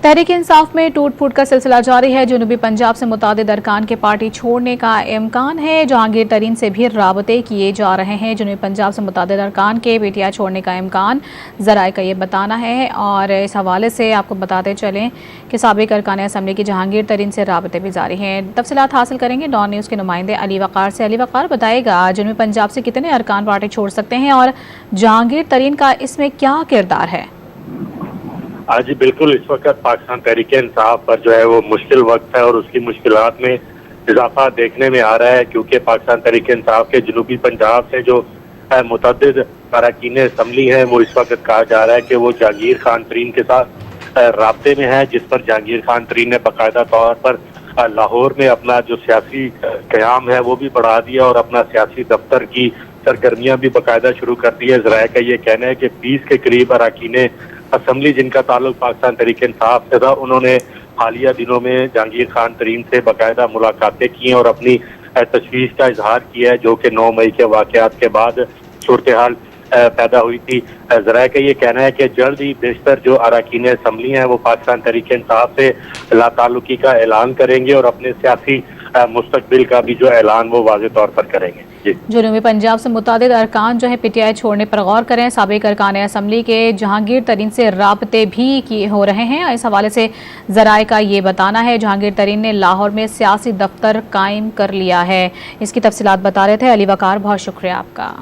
तहरीक इंसाफ में टूट फूट का सिलसिला जारी है। जनूबी पंजाब से मुतादिद अरकान के पार्टी छोड़ने का इम्कान है। जहांगीर तरीन से भी राबते किए जा रहे हैं। जनूबी पंजाब से मुतादिद अरकान के पीटीआई छोड़ने का इम्कान ज़राए का ये बताना है। और इस हवाले से आपको बताते चलें कि साबिक अरकान असम्बली की जहांगीर तरीन से राबते भी जारी हैं। तफसीलात हासिल करेंगे डॉन न्यूज़ के नुमाइंदे अली वक़ार से। अली वक़ार, बताएगा जनूबी पंजाब से कितने अरकान पार्टी छोड़ सकते हैं और जहांगीर तरीन का इसमें क्या किरदार है? जी बिल्कुल, इस वक्त पाकिस्तान तहरीक इंसाफ पर जो है वो मुश्किल वक्त है और उसकी मुश्किलात में इजाफा देखने में आ रहा है, क्योंकि पाकिस्तान तहरीक इंसाफ के जनूबी पंजाब से जो मुतअद्दिद अरकान असम्बली हैं वो इस वक्त कहा जा रहा है कि वो जहांगीर खान तरीन के साथ राब्ते में है, जिस पर जहांगीर खान तरीन ने बाकायदा तौर पर लाहौर में अपना जो सियासी क़याम है वो भी बढ़ा दिया और अपना सियासी दफ्तर की सरगर्मियाँ भी बाकायदा शुरू कर दी है। ज़राए का ये कहना है कि 20 के करीब अरकान असम्बली जिनका ताल्लुक पाकिस्तान तहरीक इंसाफ से था, उन्होंने हालिया दिनों में जहांगीर खान तरीन से बाकायदा मुलाकातें की और अपनी तशवीश का इजहार किया है, जो कि 9 मई के वाक़यात के बाद सूरत हाल पैदा हुई थी। ज़राए का ये कहना है कि जल्द ही बेशतर जो अरकान असम्बली हैं वो पाकिस्तान तहरीक इंसाफ से लाताल्लुकी का ऐलान करेंगे और अपने सियासी मुस्तकबिल का भी जो ऐलान वो वाज़ेह तौर पर करेंगे। जनूबी पंजाब से मुतादिद अरकान जो है पीटीआई छोड़ने पर गौर करें। साबिक अरकान असम्बली के जहांगीर तरीन से राब्ते भी हो रहे हैं। इस हवाले से ज़राए का ये बताना है जहांगीर तरीन ने लाहौर में सियासी दफ्तर कायम कर लिया है। इसकी तफसीलात बता रहे थे अली वक़ार, बहुत शुक्रिया आपका।